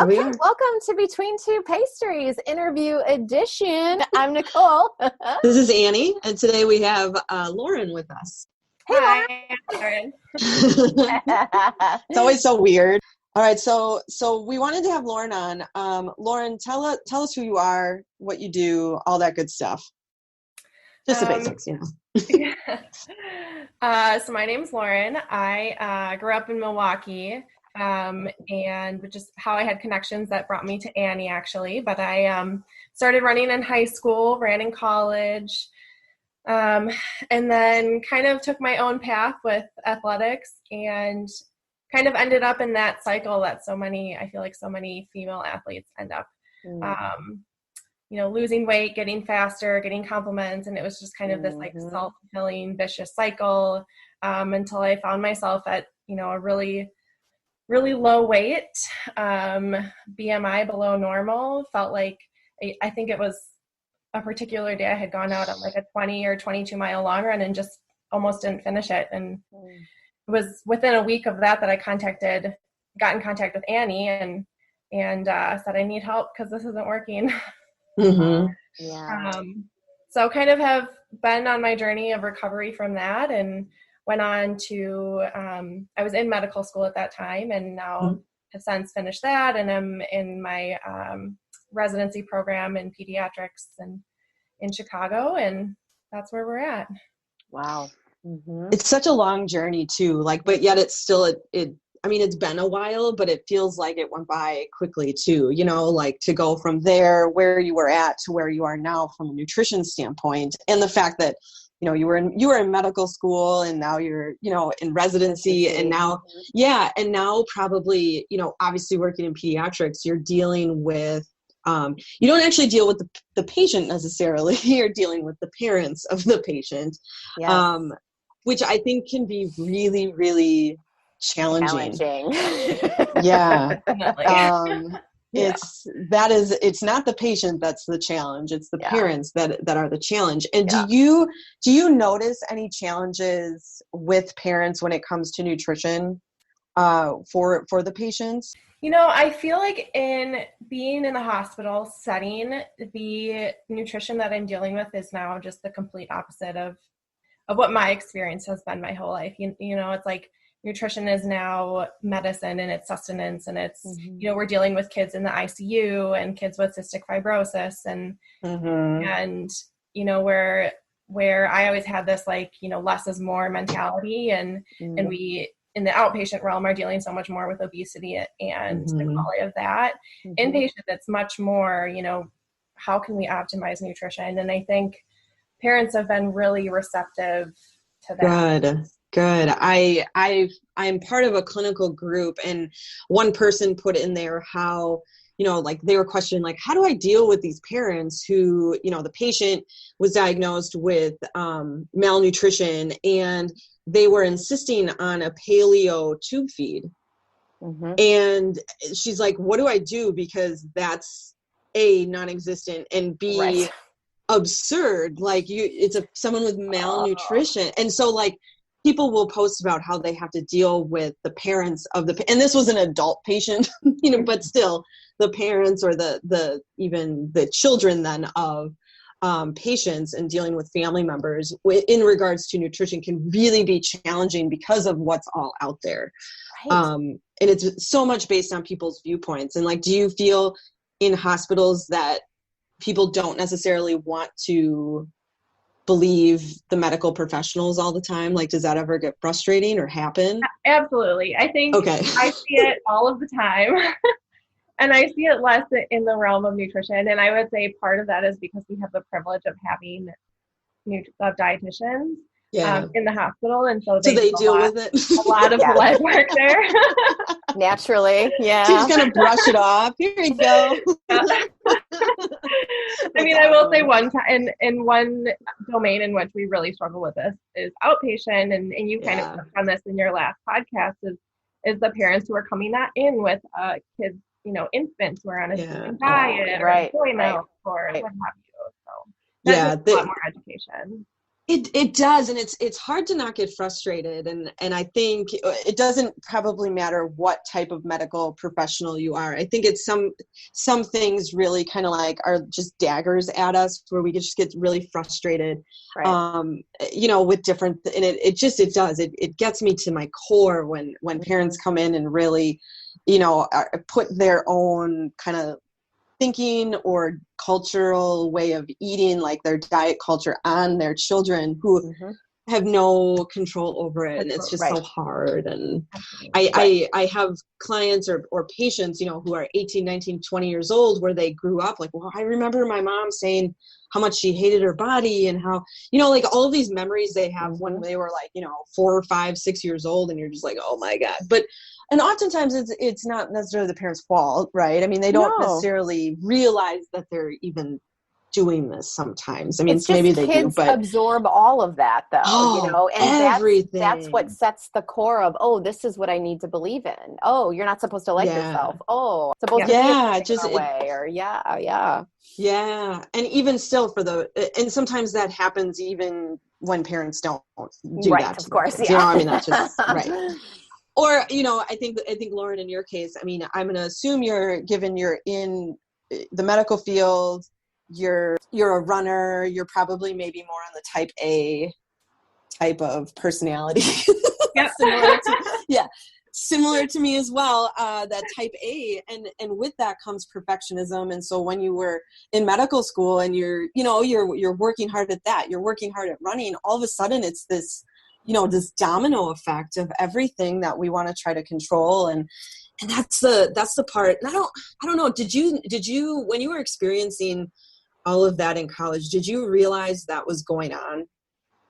Here we Okay, are. welcome to Between Two Pastries interview edition. I'm Nicole. This is Annie, and today we have Lauren with us. Hey, Hi, Lauren. Lauren. It's always so weird. All right, so we wanted to have Lauren on. Lauren, tell us who you are, what you do, all that good stuff. Just the basics, So my name's Lauren. I grew up in Milwaukee, and just how I had connections that brought me to Annie, actually. But I started running in high school, ran in college, and then kind of took my own path with athletics and kind of ended up in that cycle that I feel like so many female athletes end up. Losing weight, getting faster, getting compliments. And it was just kind of this like self-fulfilling vicious cycle until I found myself at, a really, really low weight, BMI below normal. Felt like, I think it was a particular day I had gone out on like a 20 or 22 mile long run and just almost didn't finish it. And it was within a week of that I got in contact with Annie and said, I need help because this isn't working. So kind of have been on my journey of recovery from that and went on to, I was in medical school at that time and now have since finished that. And I'm in my residency program in pediatrics and in Chicago. And that's where we're at. Wow. It's such a long journey too, but yet it's still, it's been a while, but it feels like it went by quickly too, to go from there, where you were at to where you are now from a nutrition standpoint. And the fact that, you were in medical school and now you're, in residency and now, and now probably, obviously working in pediatrics, you're dealing with, you don't actually deal with the patient necessarily, you're dealing with the parents of the patient, which I think can be really, really challenging. Yeah. It's not the patient that's the challenge, it's the parents that are the challenge. And do you notice any challenges with parents when it comes to nutrition for the patients? I feel like in being in the hospital setting, the nutrition that I'm dealing with is now just the complete opposite of what my experience has been my whole life. It's like nutrition is now medicine and it's sustenance and it's, we're dealing with kids in the ICU and kids with cystic fibrosis and where I always had this less is more mentality and we in the outpatient realm are dealing so much more with obesity and the quality of that. Inpatient, it's much more, how can we optimize nutrition? And I think parents have been really receptive to that. Good. I'm part of a clinical group and one person put in there how, they were questioning, how do I deal with these parents who, the patient was diagnosed with malnutrition and they were insisting on a paleo tube feed. And she's like, what do I do? Because that's A, non-existent and B, absurd. It's someone with malnutrition. And so people will post about how they have to deal with the parents of and this was an adult patient, but still the parents or even the children then of patients and dealing with family members in regards to nutrition can really be challenging because of what's all out there. And it's so much based on people's viewpoints. And do you feel in hospitals that people don't necessarily want to believe the medical professionals all the time? Does that ever get frustrating or happen? Absolutely. I think I see it all of the time. And I see it less in the realm of nutrition. And I would say part of that is because we have the privilege of having dietitians in the hospital. And so they deal with it. A lot of blood work there. Naturally. Yeah. She's going to brush it off. Here you go. I will say one time in one domain in which we really struggle with this is outpatient. And you kind of touched on this in your last podcast is the parents who are coming in with kids, infants who are on a diet or soy milk or what have you. So that's a lot more education. It does, and it's hard to not get frustrated, and I think it doesn't probably matter what type of medical professional you are. I think it's some things really kind of like are just daggers at us, where we just get really frustrated, Right. with different, and it gets me to my core when parents come in and really, put their own kind of thinking or cultural way of eating, like their diet culture, on their children who have no control over it. And it's just so hard. And I have clients or patients, who are 18, 19, 20 years old, where they grew up like, well, I remember my mom saying how much she hated her body, and how, like all of these memories they have when they were like, 4, 5, 6 years old. And you're just like, oh my God. And oftentimes it's not necessarily the parents' fault, right? I mean, they don't necessarily realize that they're even doing this sometimes. I mean, maybe they do, but absorb all of that though, and everything. That's what sets the core of, oh, this is what I need to believe in. Oh, you're not supposed to like yourself. Oh, it's supposed to be a way, or Yeah. And even still and sometimes that happens even when parents don't do that. Of course. Yeah. I mean, that's just right. Or, I think Lauren, in your case, I mean, I'm going to assume you're in the medical field, you're a runner, you're probably maybe more on the type A type of personality. Similar to me as well, that type A, and with that comes perfectionism. And so when you were in medical school and you're working hard at that, you're working hard at running, all of a sudden it's this, this domino effect of everything that we want to try to control. And that's the part. And I don't know, did you, when you were experiencing all of that in college, did you realize that was going on?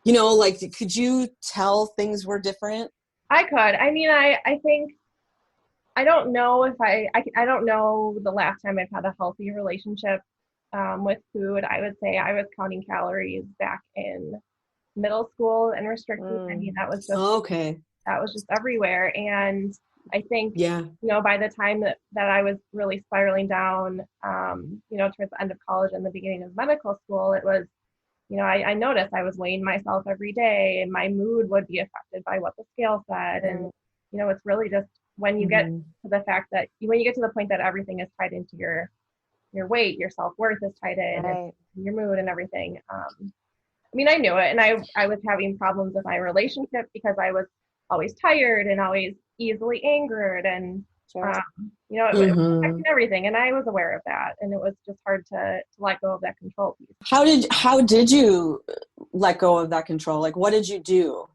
Could you tell things were different? I could. I mean, I think, I don't know if I don't know the last time I've had a healthy relationship with food. I would say I was counting calories back in middle school and restricted. I mean, that was just that was just everywhere. And I think, by the time that I was really spiraling down, towards the end of college and the beginning of medical school, it was, I noticed I was weighing myself every day, and my mood would be affected by what the scale said. And, it's really just when you get to the fact that when you get to the point that everything is tied into your weight, your self-worth is tied in, your mood and everything. I mean, I knew it, and I was having problems with my relationship because I was always tired and always easily angered, and it was affecting everything, and I was aware of that, and it was just hard to let go of that control piece. How did you let go of that control? Like, what did you do?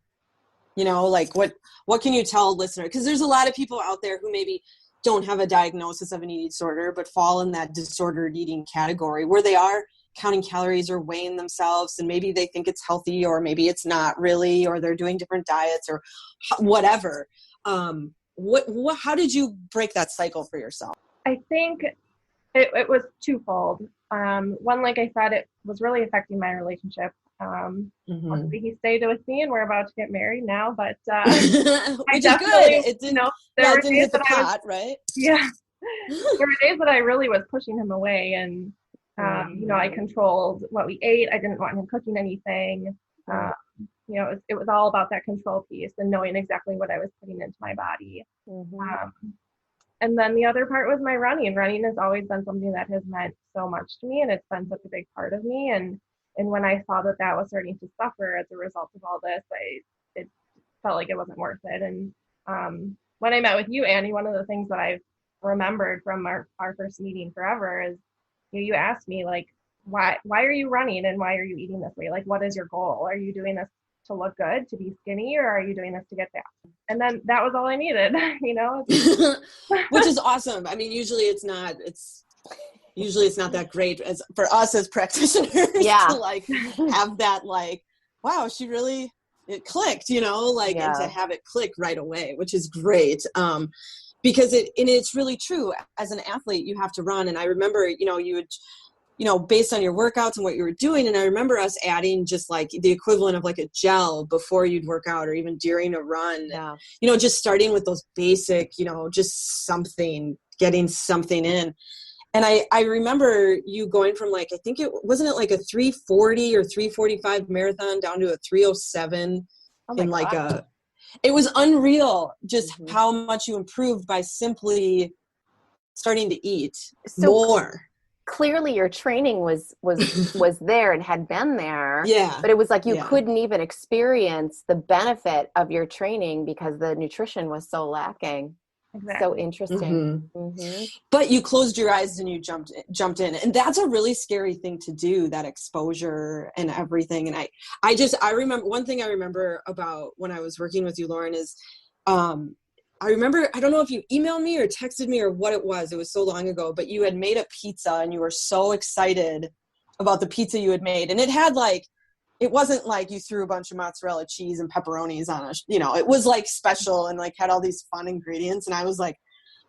What can you tell a listener? Because there's a lot of people out there who maybe don't have a diagnosis of an eating disorder, but fall in that disordered eating category, where they are counting calories or weighing themselves, and maybe they think it's healthy, or maybe it's not really, or they're doing different diets or whatever. How did you break that cycle for yourself? I think it was twofold. One, like I said, it was really affecting my relationship. He stayed with me, and we're about to get married now, but which is good. It didn't, there were didn't days hit the pot, right? Yeah. There were days that I really was pushing him away, and I controlled what we ate. I didn't want him cooking anything. It was all about that control piece and knowing exactly what I was putting into my body. And then the other part was my running. Running has always been something that has meant so much to me, and it's been such a big part of me. And when I saw that was starting to suffer as a result of all this, it felt like it wasn't worth it. And when I met with you, Annie, one of the things that I've remembered from our first meeting forever is, you asked me, like, why are you running, and why are you eating this way? Like, what is your goal? Are you doing this to look good, to be skinny, or are you doing this to get fat? And then that was all I needed, Which is awesome. I mean, usually it's not that great as for us as practitioners to like have that, like, wow, it clicked, and to have it click right away, which is great. Because it's really true. As an athlete, you have to run. And I remember, you would, based on your workouts and what you were doing. And I remember us adding just like the equivalent of like a gel before you'd work out, or even during a run. Yeah. Just starting with those basic, just getting something in. And I remember you going from like, I think wasn't it like a 3:40 or 3:45 marathon down to a 3:07 in like it was unreal just how much you improved by simply starting to eat more. Clearly your training was there and had been there. Yeah. But it was like you couldn't even experience the benefit of your training because the nutrition was so lacking. Exactly. So interesting. But you closed your eyes and you jumped in. And that's a really scary thing to do, that exposure and everything. And I remember one thing I remember about when I was working with you, Lauren, is I remember, I don't know if you emailed me or texted me or what it was so long ago, but you had made a pizza and you were so excited about the pizza you had made. And it had like, it wasn't like you threw a bunch of mozzarella cheese and pepperonis on it was like special and like had all these fun ingredients. And I was like,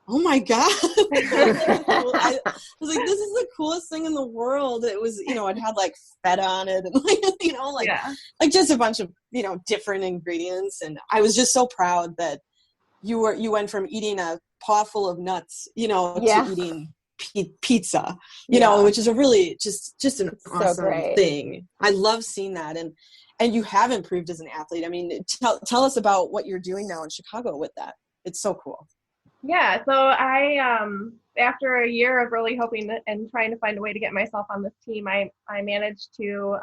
oh my God. I was like, this is the coolest thing in the world. It was, it had like feta on it and like just a bunch of, different ingredients. And I was just so proud that you went from eating a paw full of nuts, to eating pizza, which is a really just an awesome thing. I love seeing that. And you have improved as an athlete. I mean, tell us about what you're doing now in Chicago with that. It's so cool. Yeah. So I, after a year of really hoping and trying to find a way to get myself on this team, I managed to,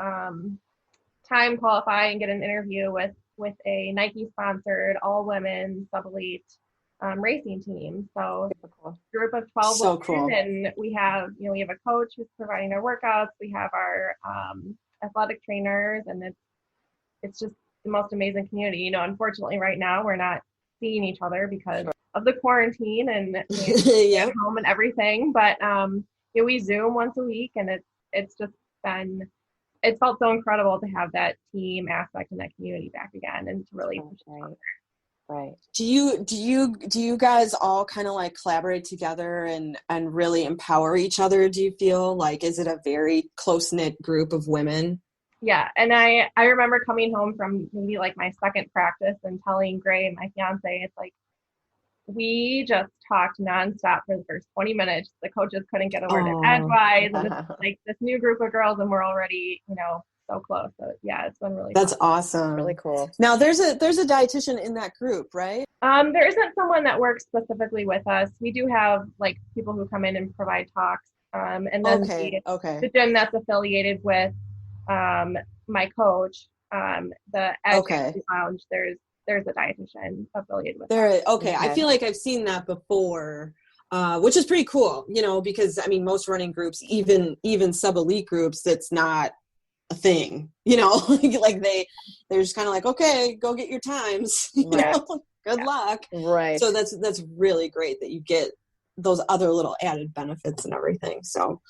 time qualify and get an interview with a Nike sponsored all women sub-elite racing team. So group of 12 women, and we have a coach who's providing our workouts. We have our athletic trainers, and it's just the most amazing community. Unfortunately right now we're not seeing each other because of the quarantine and at home and everything. But we Zoom once a week, and it's just been, it felt so incredible to have that team aspect and that community back again, and to really push each other. Right. Do you guys all kind of like collaborate together and really empower each other? Do you feel like, is it a very close-knit group of women? Yeah. And I remember coming home from maybe like my second practice and telling Gray, my fiance, it's like, we just talked nonstop for the first 20 minutes. The coaches couldn't get a word in edgewise. And it's like this new group of girls, and we're already, so close. So yeah, it's been really That's fun. awesome. Really cool. Now there's a dietitian in that group, right? There isn't someone that works specifically with us. We do have like people who come in and provide talks. And then the gym that's affiliated with my coach, the Edge Lounge, there's a dietitian affiliated with there. Okay. I feel like I've seen that before, which is pretty cool, because I mean, most running groups, even sub-elite groups, that's not a thing, like they're just kind of like, okay, go get your times, good luck. Right. So that's really great that you get those other little added benefits and everything. So